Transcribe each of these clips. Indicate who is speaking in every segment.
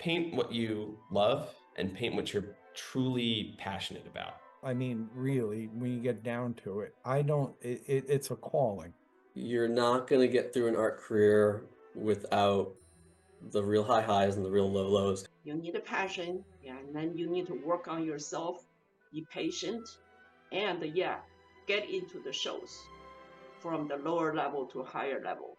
Speaker 1: paint what you love and paint what you're truly passionate about.
Speaker 2: I mean, really, when you get down to it, it's a calling.
Speaker 3: You're not going to get through an art career without the real high highs and the real low lows.
Speaker 4: You need a passion, and then you need to work on yourself, be patient, and get into the shows from the lower level to higher level.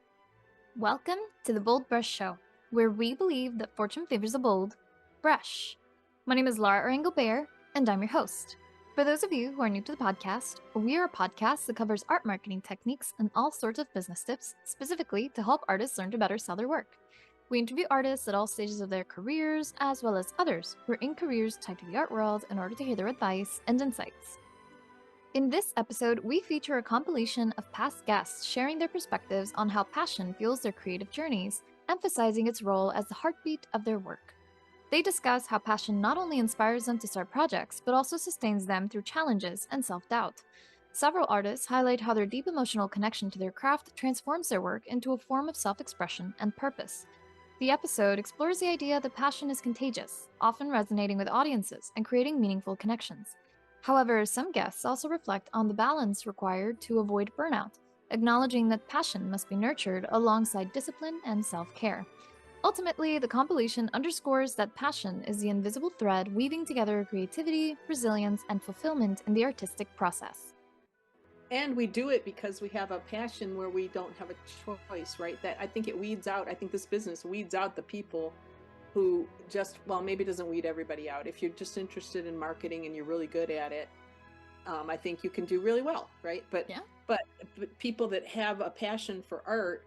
Speaker 5: Welcome to the BoldBrush Show, where we believe that fortune favors the bold brush. My name is Laura Orango-Bear, and I'm your host. For those of you who are new to the podcast, we are a podcast that covers art marketing techniques and all sorts of business tips, specifically to help artists learn to better sell their work. We interview artists at all stages of their careers, as well as others who are in careers tied to the art world in order to hear their advice and insights. In this episode, we feature a compilation of past guests sharing their perspectives on how passion fuels their creative journeys, emphasizing its role as the heartbeat of their work. They discuss how passion not only inspires them to start projects, but also sustains them through challenges and self-doubt. Several artists highlight how their deep emotional connection to their craft transforms their work into a form of self-expression and purpose. The episode explores the idea that passion is contagious, often resonating with audiences and creating meaningful connections. However, some guests also reflect on the balance required to avoid burnout, acknowledging that passion must be nurtured alongside discipline and self-care. Ultimately, the compilation underscores that passion is the invisible thread weaving together creativity, resilience, and fulfillment in the artistic process.
Speaker 6: And we do it because we have a passion where we don't have a choice, right? That I think it weeds out, I think this business weeds out the people who just, well, maybe it doesn't weed everybody out. If you're just interested in marketing and you're really good at it, I think you can do really well, right? But people that have a passion for art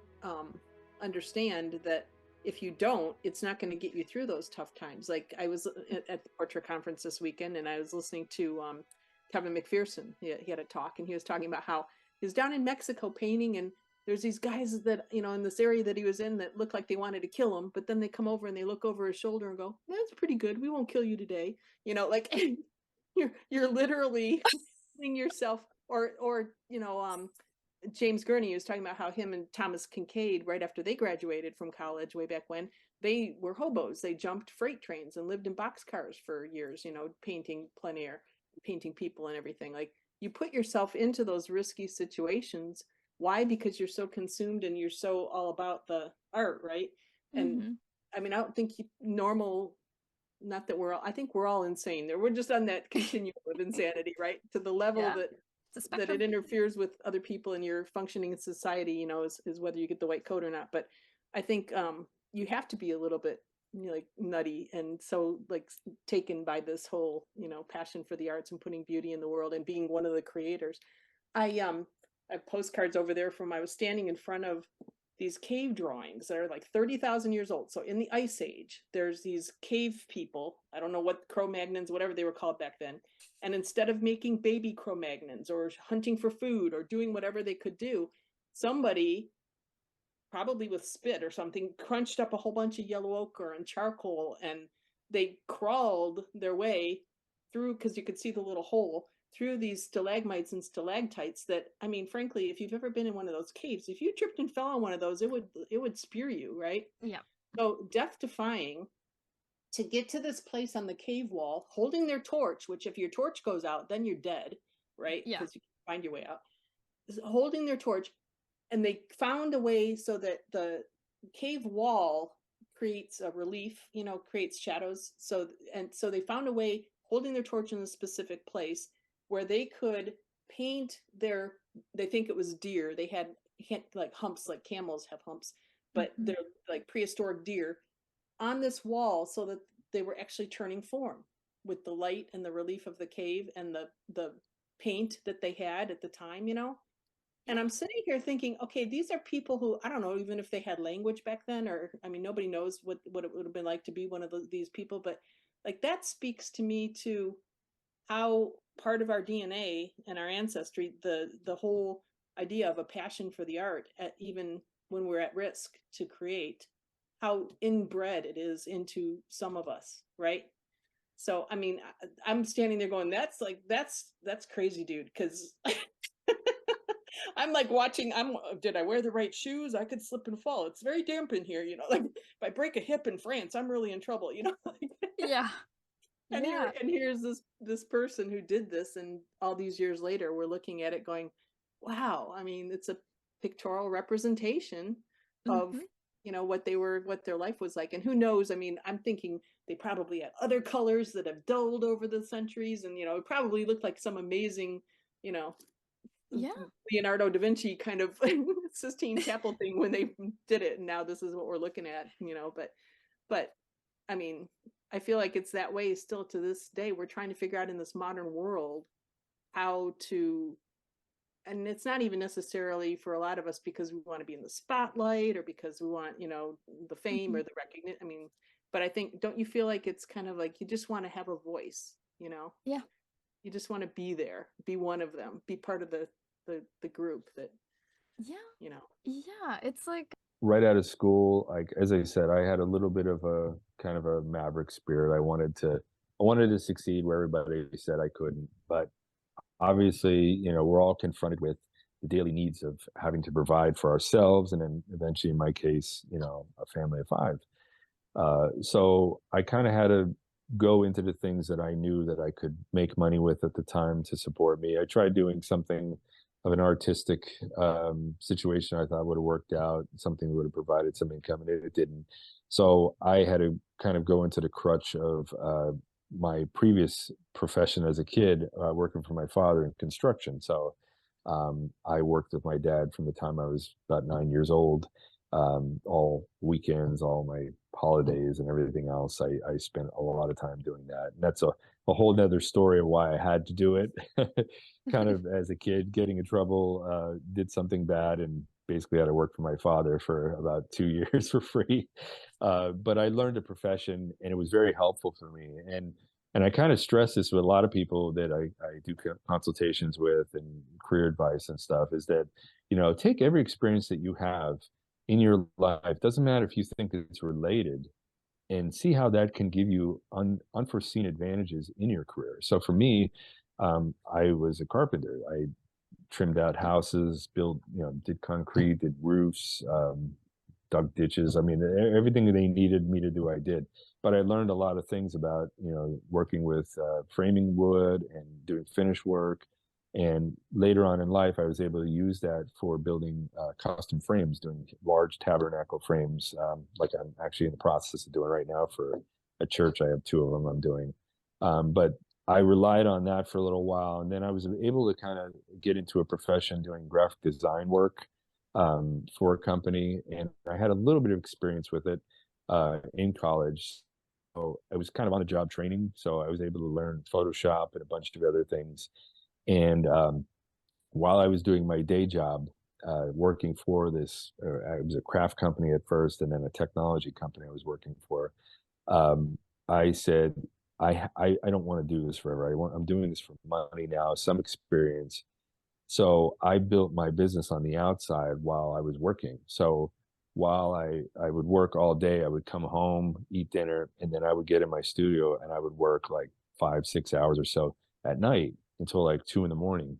Speaker 6: understand that if you don't, it's not going to get you through those tough times. Like I was at the portrait conference this weekend and I was listening to Kevin McPherson. He had a talk and he was talking about how he was down in Mexico painting and there's these guys that, you know, in this area that he was in that looked like they wanted to kill him, but then they come over and they look over his shoulder and go, that's pretty good. We won't kill you today. You know, like you're literally putting yourself or, you know, James Gurney was talking about how him and Thomas Kincaid, right after they graduated from college way back when, they were hobos. They jumped freight trains and lived in boxcars for years, you know, painting plein air, painting people and everything. Like you put yourself into those risky situations. Why? Because you're so consumed and you're so all about the art, right? And I mean, I don't think normal, not that I think we're all insane there. We're just on that continuum of insanity, right? To the level that it interferes with other people and your functioning in society, you know, is whether you get the white coat or not. But I think you have to be a little bit, you know, like nutty and so like taken by this whole, you know, passion for the arts and putting beauty in the world and being one of the creators. I have postcards over there from I was standing in front of these cave drawings that are like 30,000 years old. So in the Ice Age, there's these cave people. I don't know what Cro-Magnons, whatever they were called back then. And instead of making baby Cro-Magnons or hunting for food or doing whatever they could do, somebody, probably with spit or something, crunched up a whole bunch of yellow ochre and charcoal, and they crawled their way through, because you could see the little hole, through these stalagmites and stalactites that, I mean, frankly, if you've ever been in one of those caves, if you tripped and fell on one of those, it would spear you, right?
Speaker 5: Yeah.
Speaker 6: So death defying to get to this place on the cave wall, holding their torch, which if your torch goes out, then you're dead, right?
Speaker 5: Yeah.
Speaker 6: Because you can find your way out. Holding their torch, and they found a way so that the cave wall creates a relief, you know, creates shadows. So they found a way, holding their torch in a specific place, where they could paint they think it was deer. They had like humps, like camels have humps, but they're like prehistoric deer on this wall so that they were actually turning form with the light and the relief of the cave and the paint that they had at the time, you know? And I'm sitting here thinking, okay, these are people who, I don't know, even if they had language back then, or, I mean, nobody knows what it would have been like to be one of these people, but like that speaks to me to how part of our DNA and our ancestry, the whole idea of a passion for the art, even when we're at risk to create, how inbred it is into some of us, right? So, I mean, I'm standing there going, that's crazy, dude, because I'm like watching, did I wear the right shoes? I could slip and fall. It's very damp in here, like if I break a hip in France, I'm really in trouble, like,
Speaker 5: Yeah.
Speaker 6: and
Speaker 5: Yeah.
Speaker 6: here's this person who did this, and all these years later we're looking at it going, wow, I mean, it's a pictorial representation of
Speaker 5: Mhm.
Speaker 6: what their life was like. And who knows, I mean, I'm thinking they probably had other colors that have dulled over the centuries, and it probably looked like some amazing, you know
Speaker 5: Yeah.
Speaker 6: Leonardo da Vinci kind of Sistine Chapel thing when they did it, and now this is what we're looking at, but I mean, I feel like it's that way still to this day. We're trying to figure out in this modern world how to, and it's not even necessarily for a lot of us because we want to be in the spotlight or because we want, the fame
Speaker 5: Mhm.
Speaker 6: or the recognition. I mean, but I think, don't you feel like it's kind of like you just want to have a voice,
Speaker 5: Yeah.
Speaker 6: You just want to be there, be one of them, be part of the group that,
Speaker 5: Yeah.
Speaker 6: you know.
Speaker 5: Yeah. It's like,
Speaker 7: Right out of school, like as I said, I had a little bit of a kind of a maverick spirit. I wanted to succeed where everybody said I couldn't. But obviously, we're all confronted with the daily needs of having to provide for ourselves, and then eventually, in my case, a family of five. So I kind of had to go into the things that I knew that I could make money with at the time to support me. I tried doing something of an artistic situation I thought would have worked out, something that would have provided some income, and it didn't. So I had to kind of go into the crutch of my previous profession as a kid, working for my father in construction. So I worked with my dad from the time I was about 9 years old, all weekends, all my holidays and everything else. I spent a lot of time doing that. And that's a whole nother story of why I had to do it. Kind of as a kid, getting in trouble, did something bad, and basically had to work for my father for about 2 years for free. But I learned a profession, and it was very helpful for me. And I kind of stress this with a lot of people that I do consultations with and career advice and stuff, is that, take every experience that you have in your life, doesn't matter if you think it's related, and see how that can give you unforeseen advantages in your career. So for me, I was a carpenter. I trimmed out houses, built, did concrete, did roofs, dug ditches. I mean, everything that they needed me to do, I did. But I learned a lot of things about, working with framing wood and doing finish work. And later on in life, I was able to use that for building custom frames, doing large tabernacle frames, like I'm actually in the process of doing right now for a church. I have two of them I'm doing. But I relied on that for a little while, and then I was able to kind of get into a profession doing graphic design work for a company, and I had a little bit of experience with it in college. So I was kind of on the job training, so I was able to learn Photoshop and a bunch of other things. And while I was doing my day job, working for this, it was a craft company at first, and then a technology company I was working for. I said, I don't want to do this forever. I'm doing this for money now, some experience. So I built my business on the outside while I was working. So while I would work all day, I would come home, eat dinner, and then I would get in my studio and I would work like 5, 6 hours or so at night until like 2 in the morning.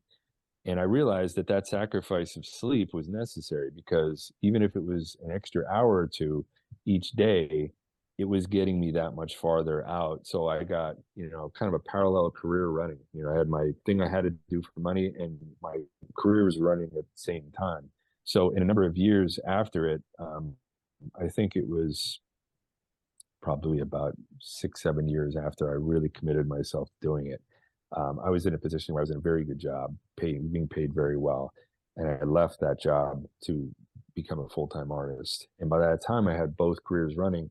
Speaker 7: And I realized that that sacrifice of sleep was necessary, because even if it was an extra hour or two each day, it was getting me that much farther out. So I got, kind of a parallel career running. I had my thing I had to do for money, and my career was running at the same time. So in a number of years after it, I think it was probably about 6, 7 years after I really committed myself to doing it. I was in a position where I was in a very good job, being paid very well, and I left that job to become a full-time artist. And by that time, I had both careers running.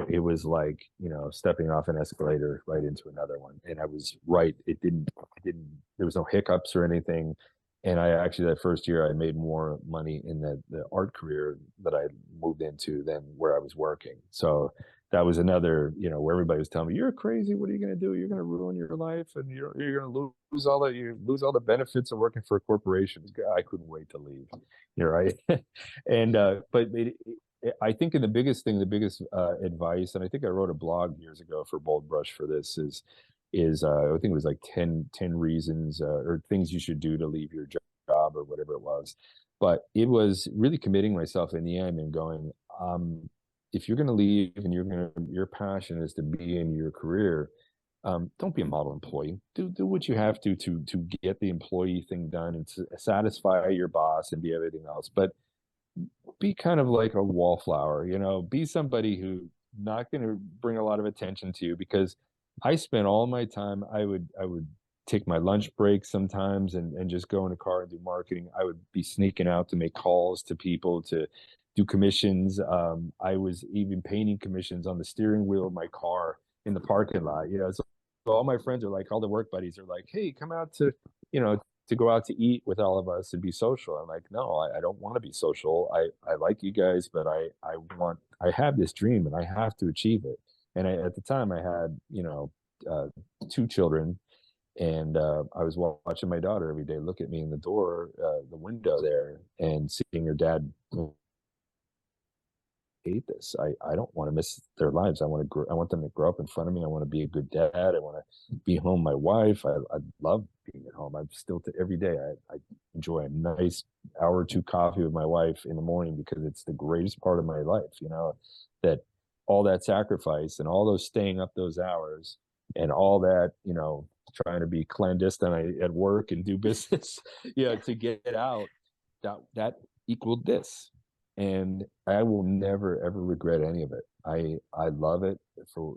Speaker 7: It was like, stepping off an escalator right into another one, and I was right. It didn't. There was no hiccups or anything. And I actually, that first year, I made more money in the art career that I moved into than where I was working. So that was another, where everybody was telling me, "You're crazy. What are you going to do? You're going to ruin your life, and you're going to lose all the benefits of working for a corporation." I couldn't wait to leave. You're right. And but I think the biggest advice, and I think I wrote a blog years ago for BoldBrush for this, is I think it was like 10 reasons or things you should do to leave your job. job or whatever it was. But it was really committing myself in the end and going, if you're going to leave and your passion is to be in your career, don't be a model employee. Do what you have to get the employee thing done and to satisfy your boss and be everything else. But be kind of like a wallflower, be somebody who not going to bring a lot of attention to you, because I spent all my time, I would take my lunch break sometimes and just go in a car and do marketing. I would be sneaking out to make calls to people to do commissions. I was even painting commissions on the steering wheel of my car in the parking lot. So all my friends are like, all the work buddies are like, hey, come out to go out to eat with all of us and be social. I'm like, no, I don't want to be social. I like you guys, but I have this dream and I have to achieve it. And at the time I had, 2 children, and I was watching my daughter every day look at me in the door, the window there, and seeing her dad hate this. I don't want to miss their lives. I want them to grow up in front of me. I want to be a good dad. I want to be home with my wife. I love being at home. I'm still every day. I enjoy a nice hour or 2 coffee with my wife in the morning, because it's the greatest part of my life. That all that sacrifice and all those staying up those hours and all that, trying to be clandestine at work and do business, to get out, that equaled this. And I will never, ever regret any of it. I love it for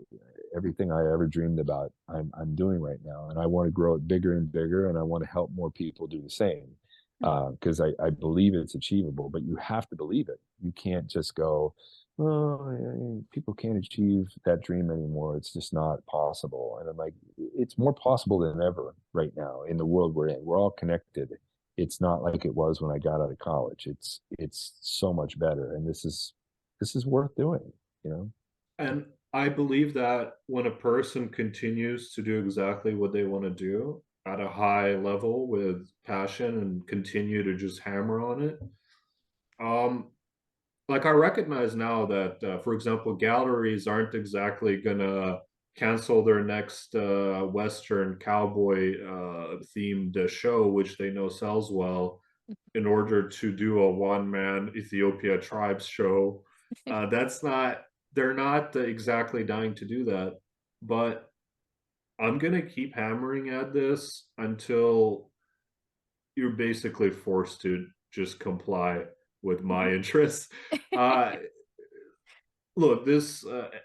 Speaker 7: everything I ever dreamed about. I'm doing right now, and I want to grow it bigger and bigger, and I want to help more people do the same, because I believe it's achievable. But you have to believe it. You can't just go, oh, people can't achieve that dream anymore. It's just not possible. And I'm like, it's more possible than ever right now in the world we're in. We're all connected. It's not like it was when I got out of college. It's so much better, and this is worth doing.
Speaker 8: And I believe that when a person continues to do exactly what they want to do at a high level with passion and continue to just hammer on it, like I recognize now that, for example, galleries aren't exactly gonna cancel their next Western cowboy themed show, which they know sells well, in order to do a one-man Ethiopia tribes show. They're not exactly dying to do that, but I'm gonna keep hammering at this until you're basically forced to just comply with my interests. Look, this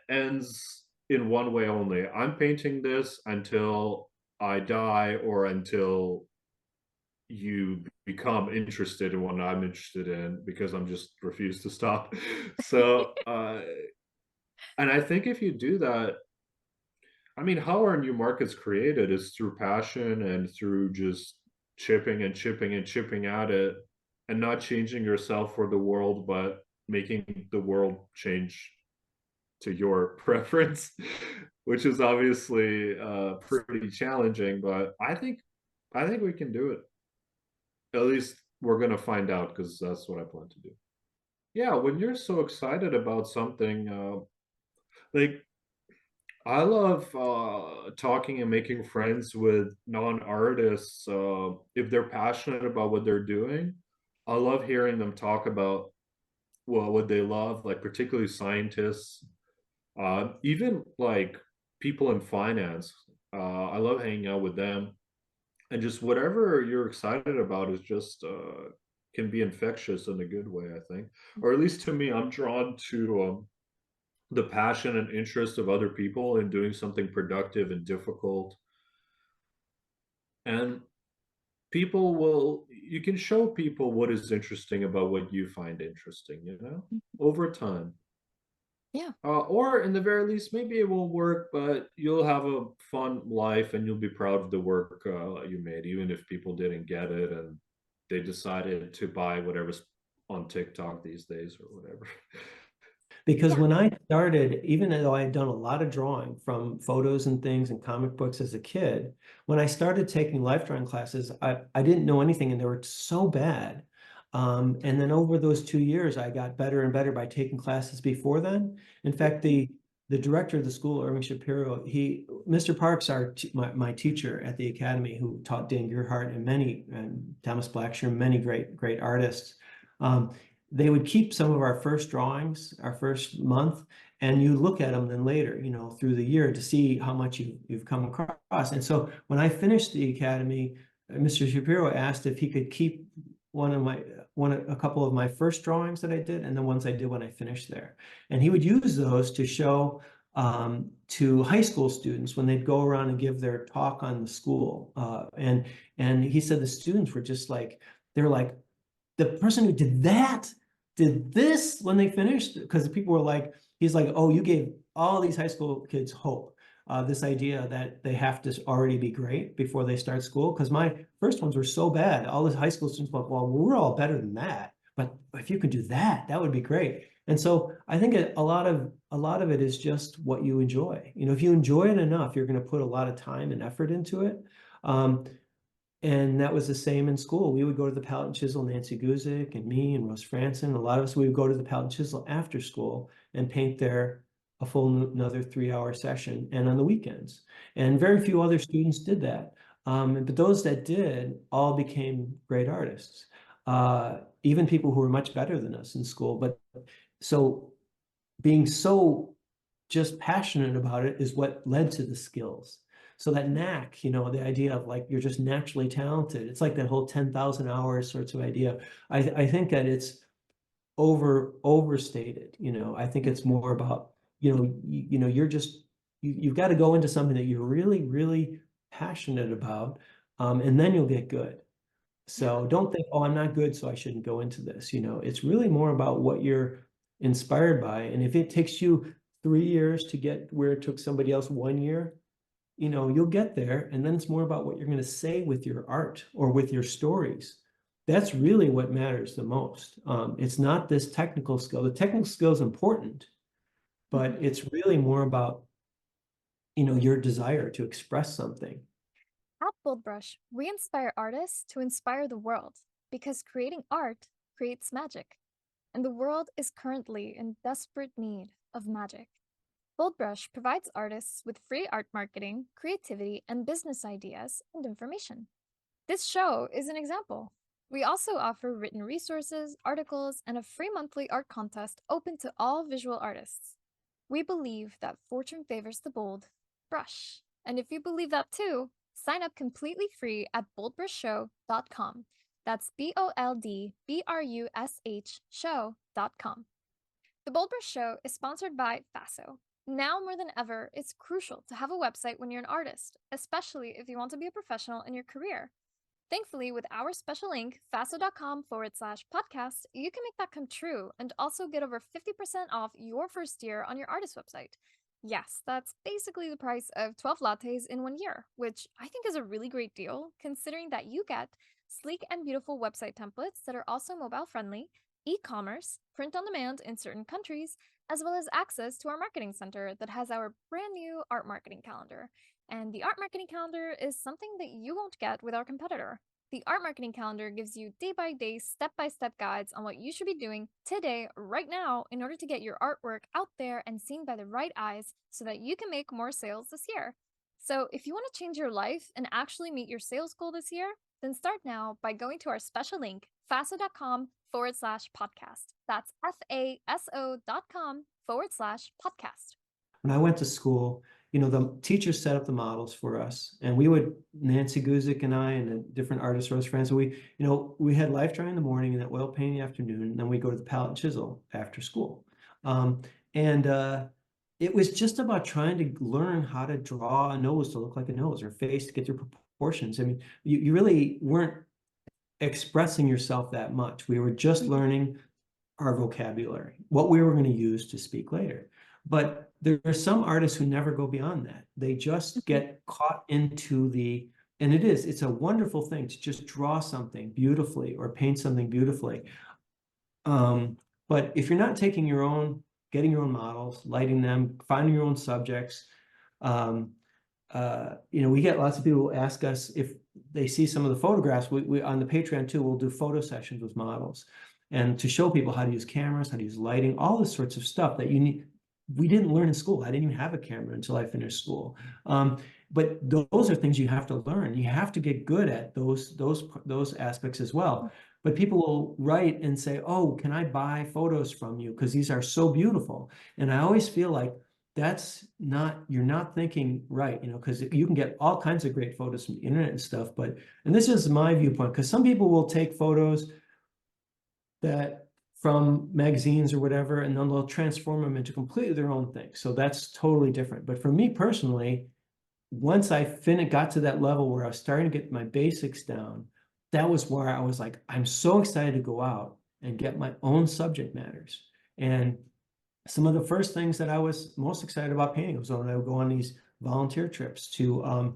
Speaker 8: ends in one way only. I'm painting this until I die, or until you become interested in what I'm interested in, because I'm just refuse to stop. So, and I think if you do that, I mean, how are new markets created is through passion and through just chipping and chipping and chipping at it, and not changing yourself for the world, but making the world change to your preference, which is obviously pretty challenging. But I think we can do it. At least we're gonna find out, because that's what I plan to do. Yeah, when you're so excited about something, like I love talking and making friends with non-artists. If they're passionate about what they're doing, I love hearing them talk about what they love, like particularly scientists, even like people in finance. I love hanging out with them, and just whatever you're excited about is just can be infectious in a good way, I think. Or at least to me, I'm drawn to the passion and interest of other people in doing something productive and difficult. And you can show people what is interesting about what you find interesting, over time.
Speaker 5: Yeah.
Speaker 8: Or in the very least, maybe it won't work, but you'll have a fun life and you'll be proud of the work you made, even if people didn't get it and they decided to buy whatever's on TikTok these days or whatever.
Speaker 9: Because when I started, even though I had done a lot of drawing from photos and things and comic books as a kid, when I started taking life drawing classes, I didn't know anything, and they were so bad. And then over those 2 years, I got better and better by taking classes before then. In fact, the the director of the school, Irving Shapiro, Mr. Parks, my teacher at the academy, who taught Dan Gerhardt and Thomas Blackshear, many great artists. They would keep some of our first drawings, our first month, and you look at them then later, through the year to see how much you've come across. And so when I finished the academy, Mr. Shapiro asked if he could keep a couple of my first drawings that I did, and the ones I did when I finished there. And he would use those to show to high school students when they'd go around and give their talk on the school. And he said the students were just like, they're like, the person who did that did this when they finished, because the people were like, he's like, oh, you gave all these high school kids hope. This idea that they have to already be great before they start school. Because my first ones were so bad. All the high school students were like, well, we're all better than that. But if you could do that, that would be great. And so I think a lot of it is just what you enjoy. If you enjoy it enough, you're going to put a lot of time and effort into it. And that was the same in school. We would go to the palette and chisel, Nancy Guzik and me and Rose Franson. A lot of us, we would go to the palette and chisel after school and paint there a full another 3-hour session, and on the weekends. And very few other students did that. But those that did all became great artists, even people who were much better than us in school. But so being so just passionate about it is what led to the skills. So that knack, the idea of like, you're just naturally talented. It's like that whole 10,000 hours sorts of idea. I think that it's overstated. I think it's more about, you've got to go into something that you're really, really passionate about, and then you'll get good. So don't think, oh, I'm not good, so I shouldn't go into this. It's really more about what you're inspired by. And if it takes you 3 years to get where it took somebody else 1 year, you'll get there. And then it's more about what you're going to say with your art or with your stories. That's really what matters the most. It's not this technical skill. The technical skill is important, but it's really more about, your desire to express something.
Speaker 5: At BoldBrush, we inspire artists to inspire the world because creating art creates magic. And the world is currently in desperate need of magic. BoldBrush provides artists with free art marketing, creativity, and business ideas and information. This show is an example. We also offer written resources, articles, and a free monthly art contest open to all visual artists. We believe that fortune favors the bold brush. And if you believe that too, sign up completely free at boldbrushshow.com. That's BoldBrush show.com. The BoldBrush Show is sponsored by Faso. Now more than ever, it's crucial to have a website when you're an artist, especially if you want to be a professional in your career. Thankfully, with our special link, faso.com/podcast, you can make that come true and also get over 50% off your first year on your artist website. Yes, that's basically the price of 12 lattes in 1 year, which I think is a really great deal, considering that you get sleek and beautiful website templates that are also mobile friendly, e-commerce, print on demand in certain countries, as well as access to our marketing center that has our brand new art marketing calendar. And the art marketing calendar is something that you won't get with our competitor. The art marketing calendar gives you day-by-day, step-by-step guides on what you should be doing today, right now, in order to get your artwork out there and seen by the right eyes so that you can make more sales this year. So if you want to change your life and actually meet your sales goal this year, then start now by going to our special link, faso.com/podcast. That's faso.com/podcast.
Speaker 9: When I went to school, the teachers set up the models for us, and Nancy Guzik and I and the different artists, Rose Franson, we had life drawing in the morning and then oil painting in the afternoon, and then we go to the palette and chisel after school. It was just about trying to learn how to draw a nose to look like a nose, or face to get your proportions. I mean, you really weren't expressing yourself that much. We were just learning our vocabulary, what we were going to use to speak later. But there are some artists who never go beyond that. They just get caught into and it's a wonderful thing to just draw something beautifully or paint something beautifully. But if you're not getting your own models, lighting them, finding your own subjects, we get lots of people who ask us if they see some of the photographs. We on the Patreon too, we'll do photo sessions with models, and to show people how to use cameras, how to use lighting, all this sorts of stuff that you need. we didn't learn in school. I didn't even have a camera until I finished school. But those are things you have to learn. You have to get good at those aspects as well. But people will write and say, oh, can I buy photos from you? Because these are so beautiful. And I always feel like you're not thinking right, because you can get all kinds of great photos from the internet and stuff. And this is my viewpoint, because some people will take photos that from magazines or whatever, and then they'll transform them into completely their own thing. So that's totally different. But for me personally, once I got to that level where I was starting to get my basics down, that was where I was like, I'm so excited to go out and get my own subject matters. And some of the first things that I was most excited about painting was when I would go on these volunteer trips to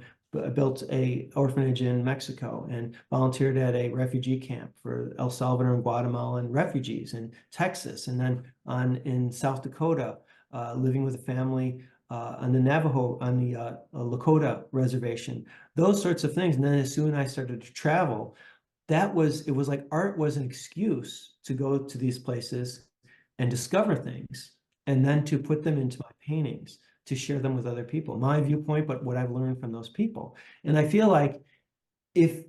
Speaker 9: built a orphanage in Mexico and volunteered at a refugee camp for El Salvador and Guatemalan refugees in Texas, and then in South Dakota, living with a family on the Navajo, on the Lakota reservation, those sorts of things. And then as soon as I started to travel, it was like art was an excuse to go to these places and discover things, and then to put them into my paintings, to share them with other people, my viewpoint, but what I've learned from those people. And I feel like if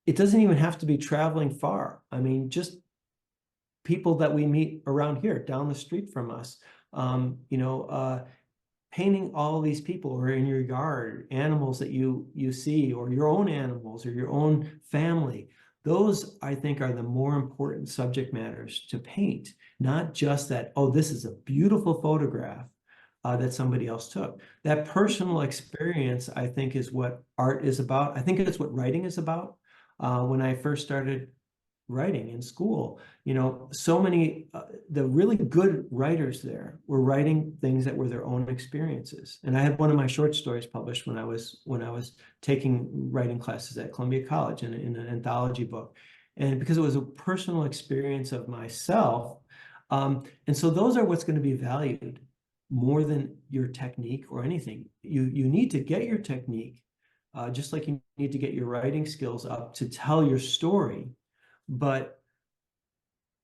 Speaker 9: it doesn't even have to be traveling far, I mean, just people that we meet around here, down the street from us, painting all these people, or in your yard, animals that you see, or your own animals, or your own family. Those, I think, are the more important subject matters to paint, not just that, oh, this is a beautiful photograph that somebody else took. That personal experience, I think, is what art is about. I think it's what writing is about. When I first started writing in school, so many, the really good writers there were writing things that were their own experiences. And I had one of my short stories published when I was taking writing classes at Columbia College in an anthology book. And because it was a personal experience of myself. And so those are what's going to be valued more than your technique or anything. You need to get your technique, just like you need to get your writing skills up to tell your story. But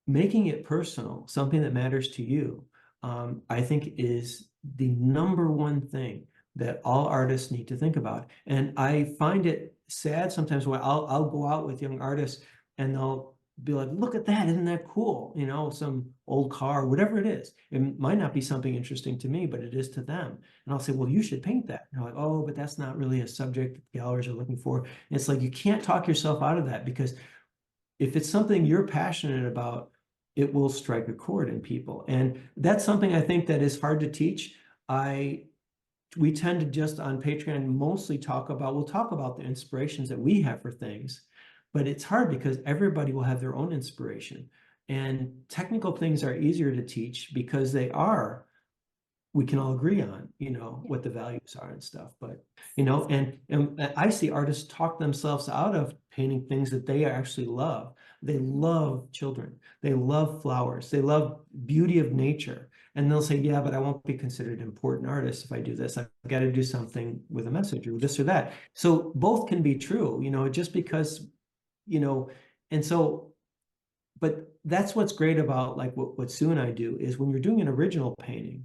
Speaker 9: making it personal, something that matters to you, I think is the number one thing that all artists need to think about. And I find it sad sometimes when I'll go out with young artists and they'll be like, look at that, isn't that cool? Some old car, whatever it is. It might not be something interesting to me, but it is to them. And I'll say, well, you should paint that. And they're like, oh, but that's not really a subject that galleries are looking for. And it's like, you can't talk yourself out of that, because if it's something you're passionate about, it will strike a chord in people. And that's something I think that is hard to teach. We tend to just on Patreon mostly we'll talk about the inspirations that we have for things, but it's hard because everybody will have their own inspiration. And technical things are easier to teach because we can all agree on, what the values are and stuff. But, and I see artists talk themselves out of painting things that they actually love. They love children. They love flowers. They love beauty of nature. And they'll say, yeah, but I won't be considered an important artist if I do this. I've got to do something with a message or this or that. So both can be true, just because, and so, but that's what's great about like what Sue and I do is when you're doing an original painting,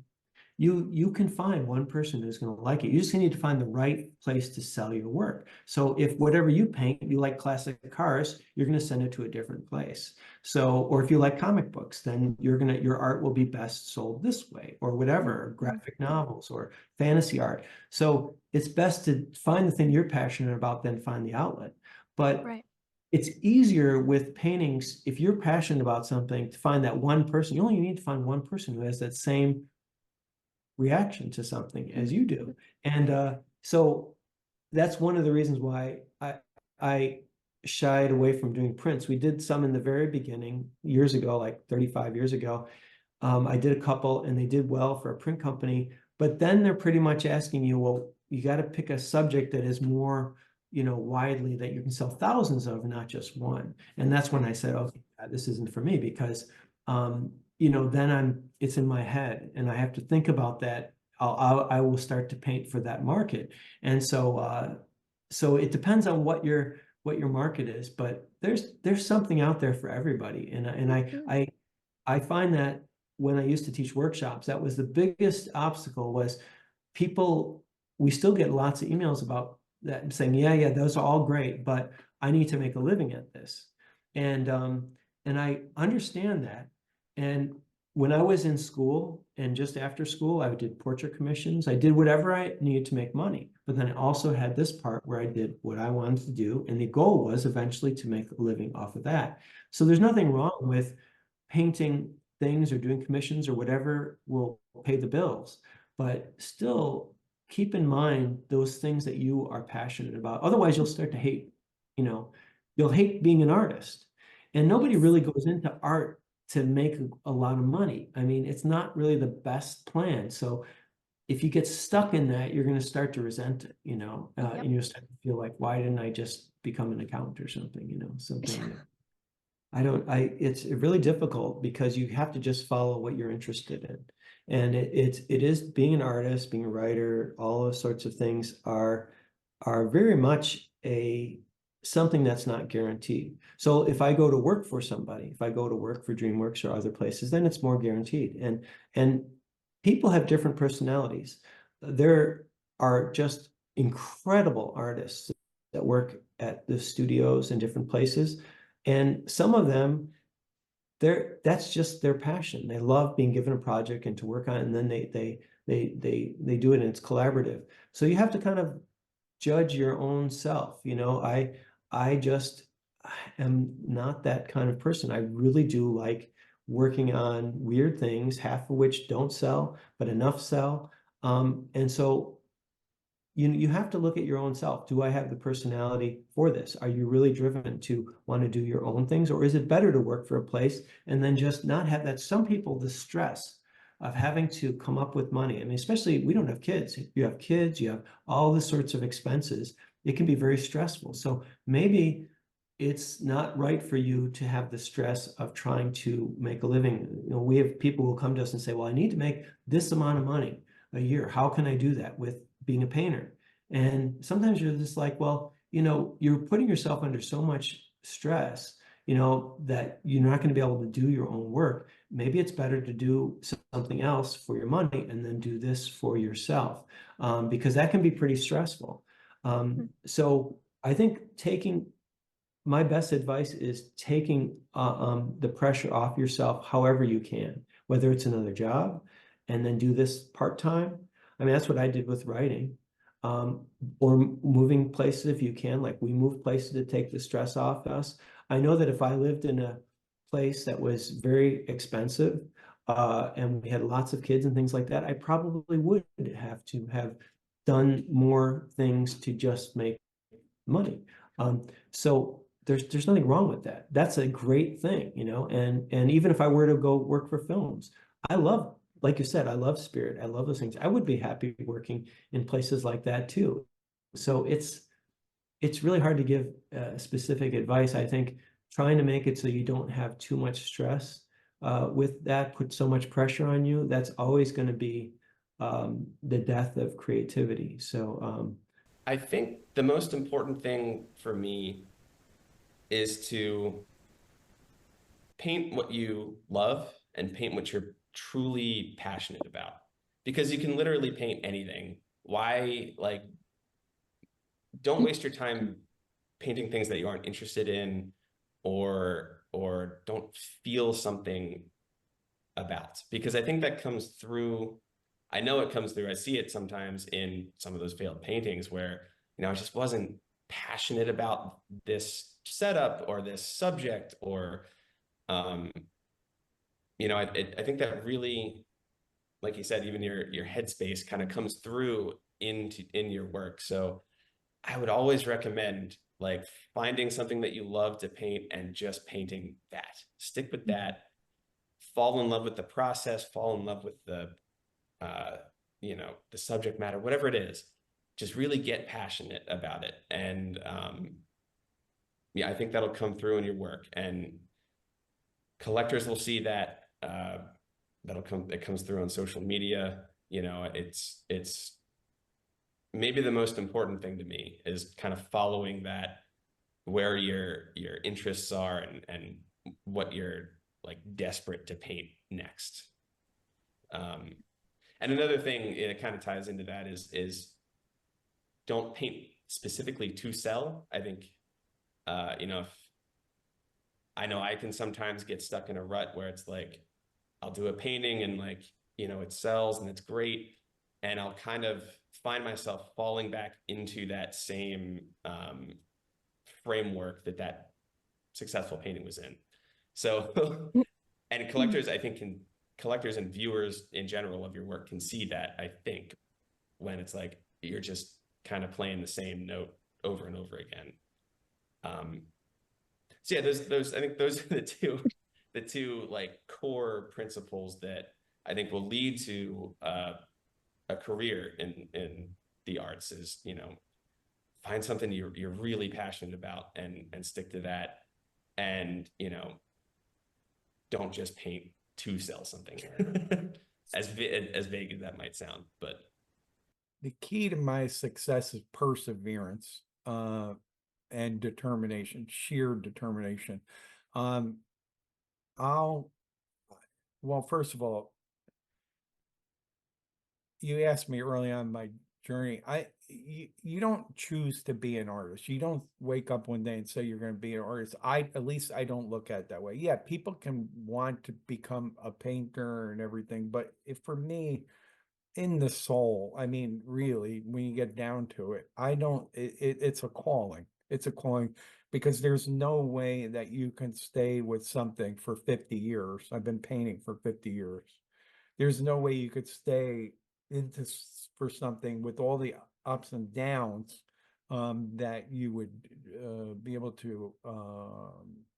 Speaker 9: you can find one person who's going to like it. You just need to find the right place to sell your work. So if whatever you paint, you like classic cars, you're going to send it to a different place. So, or if you like comic books, then your art will be best sold this way, or whatever, graphic novels or fantasy art. So it's best to find the thing you're passionate about, then find the outlet. But it's easier with paintings, if you're passionate about something, to find that one person. You only need to find one person who has that same reaction to something as you do. And so that's one of the reasons why I shied away from doing prints. We did some in the very beginning years ago, like 35 years ago. I did a couple and they did well for a print company, but then they're pretty much asking you, well, you got to pick a subject that is more, widely, that you can sell thousands of, not just one. And that's when I said, okay, this isn't for me, because then it's in my head and I have to think about that. I will start to paint for that market. And so, so it depends on what your market is, but there's something out there for everybody. And I find that when I used to teach workshops, that was the biggest obstacle was people, we still get lots of emails about that saying, yeah, those are all great, but I need to make a living at this. And I understand that. And when I was in school and just after school, I did portrait commissions. I did whatever I needed to make money. But then I also had this part where I did what I wanted to do. And the goal was eventually to make a living off of that. So there's nothing wrong with painting things or doing commissions or whatever will pay the bills. But still keep in mind those things that you are passionate about. Otherwise, you'll start to hate, you'll hate being an artist. And nobody really goes into art to make a lot of money. I mean, it's not really the best plan. So if you get stuck in that, you're going to start to resent it, and you'll start to feel like, why didn't I just become an accountant or something, something. It's really difficult because you have to just follow what you're interested in. And it is being an artist, being a writer, all those sorts of things are very much something that's not guaranteed. So if I go to work for somebody, if I go to work for DreamWorks or other places, then it's more guaranteed. And people have different personalities. There are just incredible artists that work at the studios in different places. And some of them, that's just their passion. They love being given a project and to work on it, and then they do it and it's collaborative. So you have to kind of judge your own self. I just am not that kind of person. I really do like working on weird things, half of which don't sell, but enough sell. And so you have to look at your own self. Do I have the personality for this? Are you really driven to want to do your own things? Or is it better to work for a place and then just not have that? Some people, the stress of having to come up with money. I mean, especially we don't have kids. You have kids, you have all the sorts of expenses. It can be very stressful. So maybe it's not right for you to have the stress of trying to make a living. We have people who come to us and say, well, I need to make this amount of money a year. How can I do that with being a painter? And sometimes you're just like, well, you're putting yourself under so much stress, that you're not going to be able to do your own work. Maybe it's better to do something else for your money and then do this for yourself, because that can be pretty stressful. So I think my best advice is taking the pressure off yourself however you can, whether it's another job and then do this part-time. I mean, that's what I did with writing, or moving places if you can. Like we moved places to take the stress off us. I know that if I lived in a place that was very expensive and we had lots of kids and things like that, I probably would have to have done more things to just make money. So there's nothing wrong with that. That's a great thing, and even if I were to go work for films, like you said, I love Spirit. I love those things. I would be happy working in places like that too. So it's really hard to give specific advice. I think trying to make it so you don't have too much stress with that, put so much pressure on you, that's always going to be the death of creativity. So
Speaker 1: I think the most important thing for me is to paint what you love and paint what you're truly passionate about, because you can literally paint anything. Why, don't waste your time painting things that you aren't interested in or don't feel something about, because I think that comes through. I know it comes through. I see it sometimes in some of those failed paintings where, I just wasn't passionate about this setup or this subject, or, I think that really, like you said, even your headspace kind of comes through in your work. So I would always recommend finding something that you love to paint and just painting that. Stick with that. Fall in love with the process. Fall in love with the subject matter, whatever it is. Just really get passionate about it, and I think that'll come through in your work, and collectors will see that. It comes through on social media. It's maybe the most important thing to me is kind of following that, where your interests are and what you're desperate to paint next. And another thing, it kind of ties into that, is don't paint specifically to sell. I think, you know, I know I can sometimes get stuck in a rut where it's like, I'll do a painting and like, you know, it sells and it's great. And I'll kind of find myself falling back into that same framework that successful painting was in. So, and collectors, I think, collectors and viewers in general of your work can see that, I think, when it's like you're just kind of playing the same note over and over again. So yeah, those I think those are the two like core principles that I think will lead to a career in the arts. Is, you know, find something you're really passionate about and stick to that, and, you know, don't just paint to sell something. as vague as that might sound, but
Speaker 2: The key to my success is perseverance, and determination, sheer determination. Well, first of all, you asked me early on my journey. You don't choose to be an artist. You don't wake up one day and say you're going to be an artist. At least I don't look at it that way. Yeah, people can want to become a painter and everything, but for me, in the soul, I mean, really, when you get down to it, I don't, it's a calling. It's a calling, because there's no way that you can stay with something for 50 years. I've been painting for 50 years. There's no way you could stay for something with all the ups and downs, that you would be able to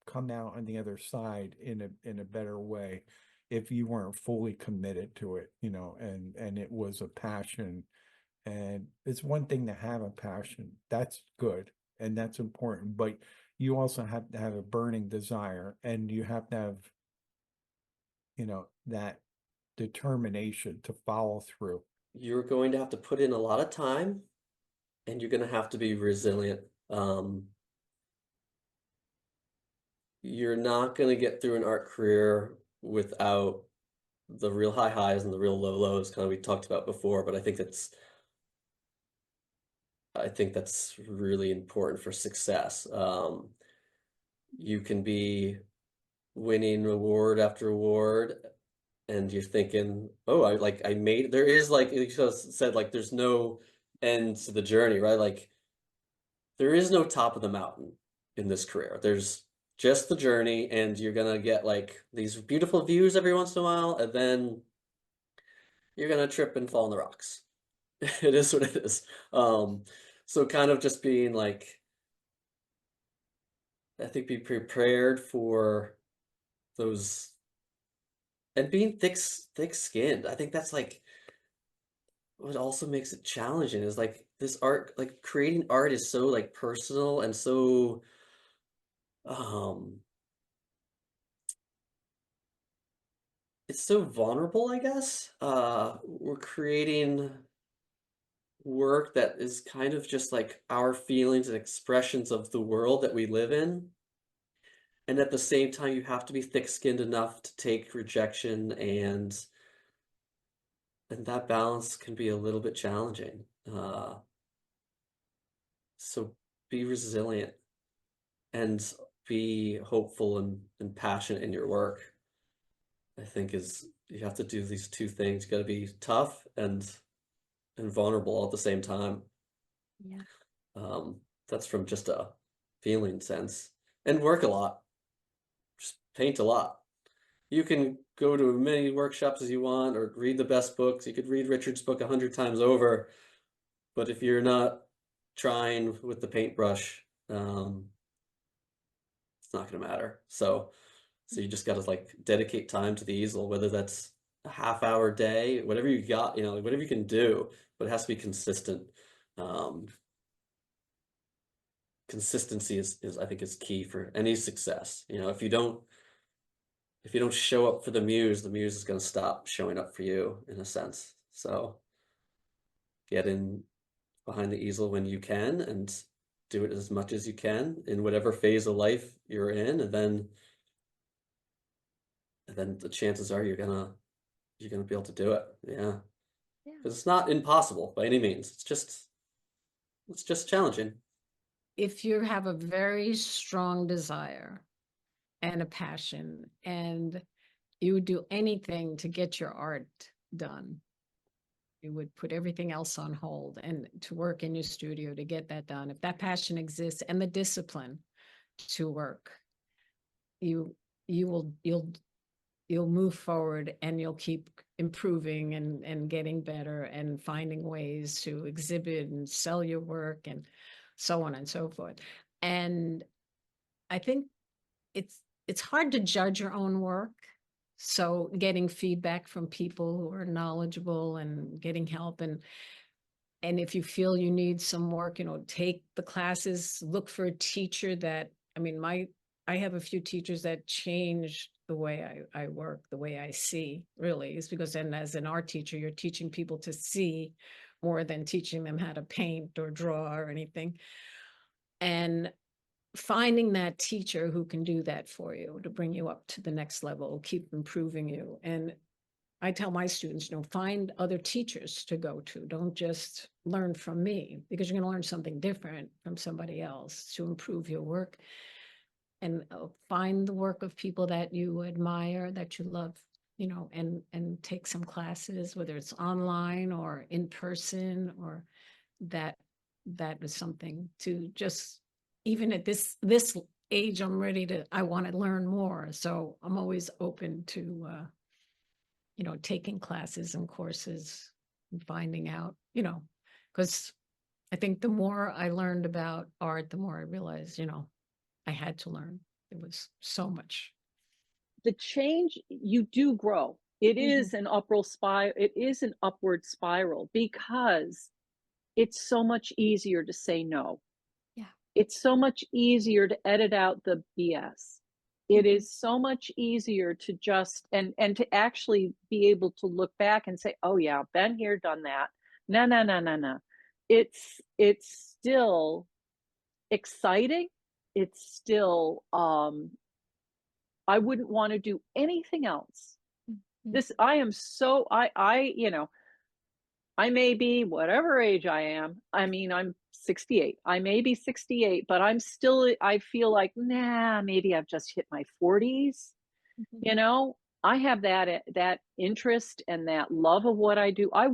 Speaker 2: come out on the other side in a better way if you weren't fully committed to it, you know, and it was a passion. And it's one thing to have a passion, that's good and that's important, but you also have to have a burning desire, and you have to have, you know, that determination to follow through.
Speaker 3: You're going to have to put in a lot of time, and you're going to have to be resilient. You're not going to get through an art career without the real high highs and the real low lows, kind of we talked about before, but I think that's really important for success. You can be winning award after award, and you're thinking, oh, I made, there is, like you said, like there's no end to the journey, right? Like there is no top of the mountain in this career. There's just the journey, and you're gonna get like these beautiful views every once in a while, and then you're gonna trip and fall on the rocks. It is what it is. So kind of just being like, I think, be prepared for those, and being thick-skinned. I think that's like what also makes it challenging, is like this art, like creating art is so like personal and so it's so vulnerable, I guess. We're creating work that is kind of just like our feelings and expressions of the world that we live in. And at the same time, you have to be thick-skinned enough to take rejection, and that balance can be a little bit challenging. So be resilient and be hopeful and passionate in your work. I think you have to do these two things. You got to be tough and vulnerable all at the same time.
Speaker 5: Yeah.
Speaker 3: That's from just a feeling sense. And work a lot. Just paint a lot. You can go to as many workshops as you want, or read the best books. You could read Richard's book 100 times over, but if you're not trying with the paintbrush, it's not going to matter. So you just got to like dedicate time to the easel, whether that's a half-hour day, whatever you got, you know, whatever you can do, but it has to be consistent. Consistency is I think is key for any success. You know, if you don't show up for the muse is going to stop showing up for you, in a sense. So get in behind the easel when you can, and do it as much as you can in whatever phase of life you're in, and then the chances are you're gonna you're going to be able to do it. Yeah.
Speaker 5: Yeah.
Speaker 3: Because it's not impossible by any means. It's just challenging.
Speaker 10: If you have a very strong desire and a passion, and you would do anything to get your art done, you would put everything else on hold and to work in your studio to get that done. If that passion exists and the discipline to work, you'll move forward, and you'll keep improving and getting better and finding ways to exhibit and sell your work and so on and so forth. And I think it's hard to judge your own work. So getting feedback from people who are knowledgeable and getting help, and if you feel you need some work, take the classes, look for a teacher that, I have a few teachers that change the way I work, the way I see, really, is because then as an art teacher, you're teaching people to see more than teaching them how to paint or draw or anything. And finding that teacher who can do that for you to bring you up to the next level, keep improving you. And I tell my students, find other teachers to go to. Don't just learn from me, because you're going to learn something different from somebody else to improve your work. And find the work of people that you admire, that you love, and take some classes, whether it's online or in person, or that is something to just, even at this age, I want to learn more. So I'm always open to, taking classes and courses and finding out, because I think the more I learned about art, the more I realized, I had to learn. It was so much.
Speaker 11: The change, you do grow. It is an upward spiral. It is an upward spiral, because it's so much easier to say no.
Speaker 5: Yeah.
Speaker 11: It's so much easier to edit out the BS. It is so much easier to just, and to actually be able to look back and say, oh yeah, been here, done that. No. It's still exciting. It's still, I wouldn't want to do anything else. I may be whatever age I am. I'm 68. I may be 68, but I feel like, maybe I've just hit my 40s. I have that interest and that love of what I do. I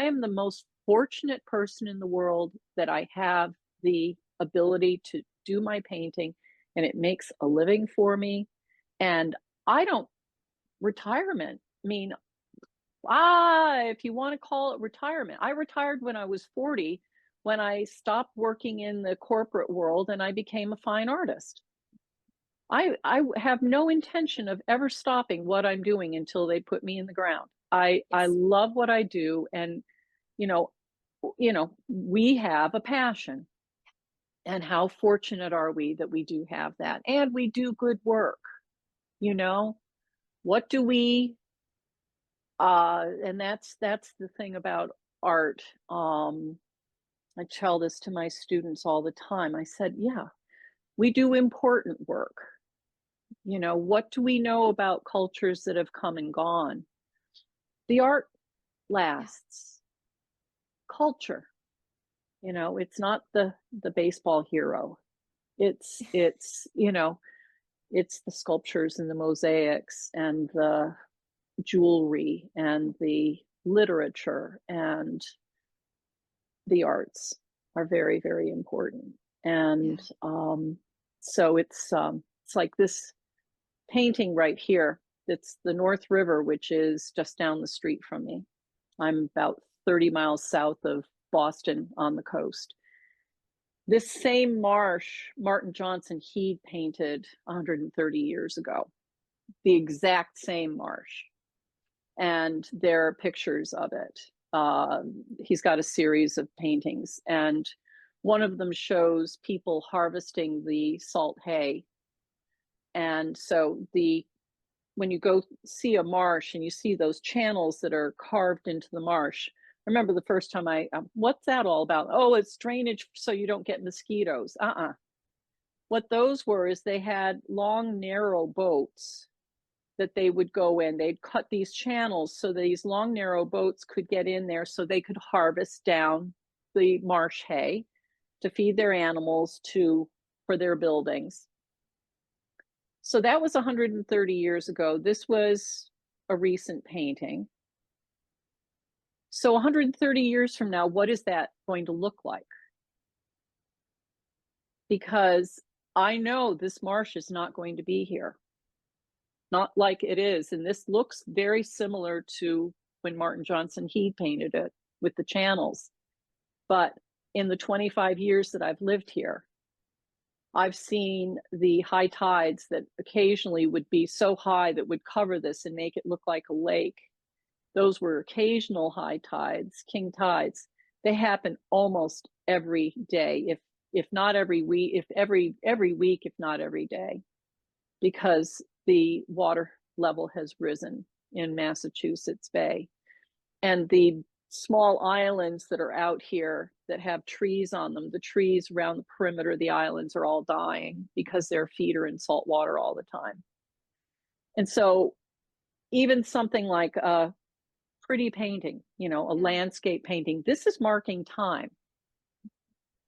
Speaker 11: am the most fortunate person in the world that I have the ability to do my painting, and it makes a living for me. And retirement, if you want to call it retirement. I retired when I was 40, when I stopped working in the corporate world and I became a fine artist. I have no intention of ever stopping what I'm doing until they put me in the ground. I love what I do, and we have a passion. And how fortunate are we that we do have that, and we do good work. What do we and that's the thing about art. I tell this to my students all the time. I said, yeah, we do important work. What do we know about cultures that have come and gone? The art lasts. Culture, it's not the baseball hero. It's it's the sculptures and the mosaics and the jewelry and the literature and the arts are very, very important. And so it's like this painting right here. It's the North River, which is just down the street from me. I'm about 30 miles south of Boston on the coast. This same marsh, Martin Johnson Heade painted 130 years ago, the exact same marsh. And there are pictures of it. He's got a series of paintings, and one of them shows people harvesting the salt hay. And so when you go see a marsh and you see those channels that are carved into the marsh, I remember the first time what's that all about? Oh, it's drainage so you don't get mosquitoes. What those were is they had long, narrow boats that they would go in. They'd cut these channels so these long, narrow boats could get in there so they could harvest down the marsh hay to feed their animals for their buildings. So that was 130 years ago. This was a recent painting. So 130 years from now, what is that going to look like? Because I know this marsh is not going to be here. Not like it is. And this looks very similar to when Martin Johnson Heade painted it with the channels. But in the 25 years that I've lived here, I've seen the high tides that occasionally would be so high that would cover this and make it look like a lake. Those were occasional high tides, king tides. They happen almost every day, if not every week, if every week, if not every day, because the water level has risen in Massachusetts Bay. And the small islands that are out here that have trees on them, the trees around the perimeter of the islands are all dying because their feet are in salt water all the time. And so even something like a pretty painting, a landscape painting, this is marking time.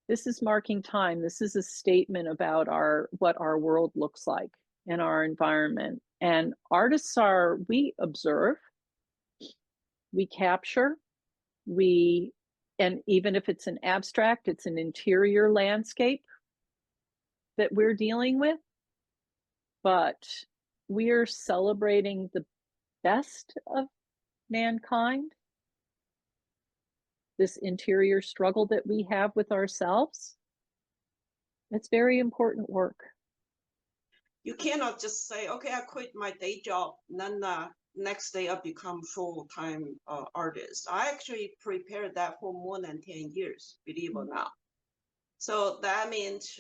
Speaker 11: This is marking time. This is a statement about what our world looks like in our environment. And artists we observe, we capture, and even if it's an abstract, it's an interior landscape that we're dealing with, but we're celebrating the best of mankind, this interior struggle that we have with ourselves. It's very important work.
Speaker 4: You cannot just say, okay, I quit my day job, and then next day I become full-time artist. I actually prepared that for more than 10 years, believe it or not. So that means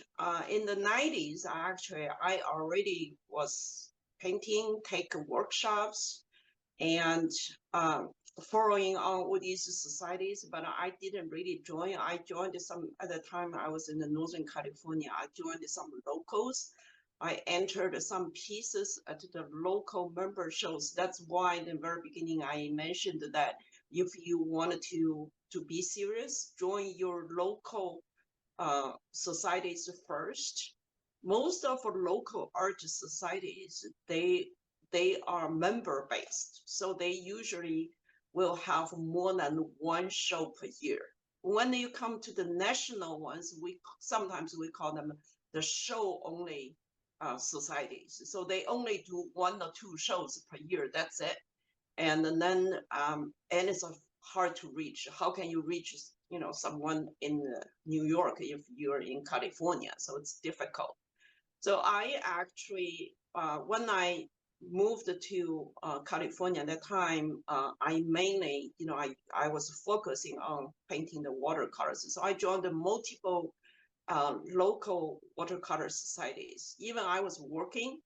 Speaker 4: in the 90s, I already was painting, take workshops, and following on all these societies, but I didn't really join. I joined at the time I was in the Northern California, I joined some locals. I entered some pieces at the local member shows. That's why in the very beginning I mentioned that if you wanted to be serious, join your local societies first. Most of our local art societies, they are member based, so they usually will have more than one show per year. When you come to the national ones, sometimes we call them the show only societies. So they only do 1 or 2 shows per year. That's it. And then and it's hard to reach. How can you reach someone in New York if you're in California? So it's difficult. So I actually when I moved to California at that time, I mainly I was focusing on painting the watercolors. So I joined the multiple local watercolor societies. Even I was working,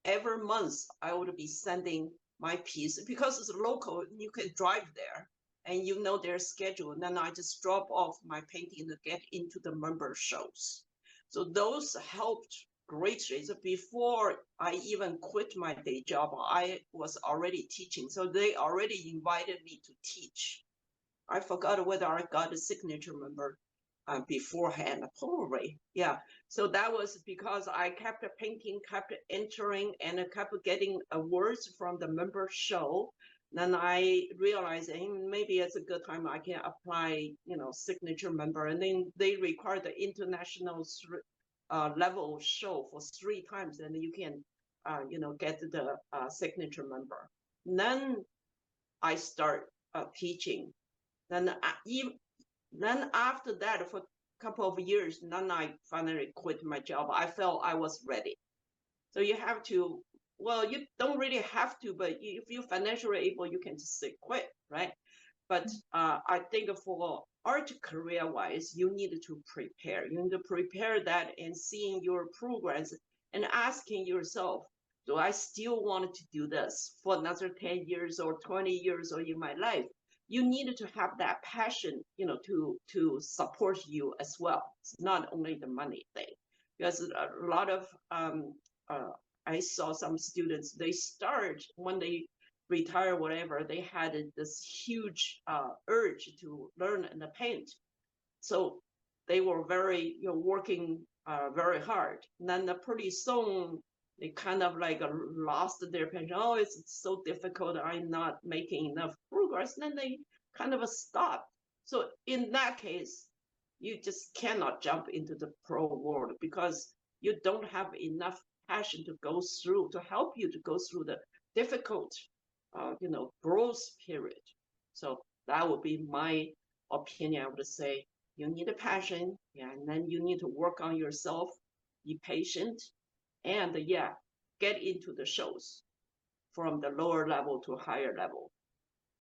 Speaker 4: every month I would be sending my piece because it's local, you can drive there and their schedule. And then I just drop off my painting to get into the member shows. So those helped greatly. So before I even quit my day job, I was already teaching. So they already invited me to teach. I forgot whether I got a signature member beforehand, probably. Yeah. So that was because I kept painting, kept entering, and I kept getting awards from the member show. Then I realized maybe it's a good time I can apply, signature member. And then they require the international level show for 3 times, and you can, get the signature member. And then I start teaching. Then after that, for a couple of years, then I finally quit my job. I felt I was ready. So you have to, well, you don't really have to, but if you're financially able, you can just say quit, right? But I think for art career-wise, you need to prepare. You need to prepare that and seeing your progress and asking yourself, do I still want to do this for another 10 years or 20 years or in my life? You need to have that passion, to support you as well. It's not only the money thing, because a lot of I saw some students, they start when they retire, whatever, they had this huge urge to learn and paint. So they were very, working very hard. And then pretty soon they kind of like lost their passion. Oh, it's so difficult. I'm not making enough progress. And then they kind of stopped. So in that case, you just cannot jump into the pro world because you don't have enough passion to go through, to help you to go through the difficult, growth period. So that would be my opinion. I would say you need a passion, yeah, and then you need to work on yourself, be patient, and get into the shows from the lower level to higher level.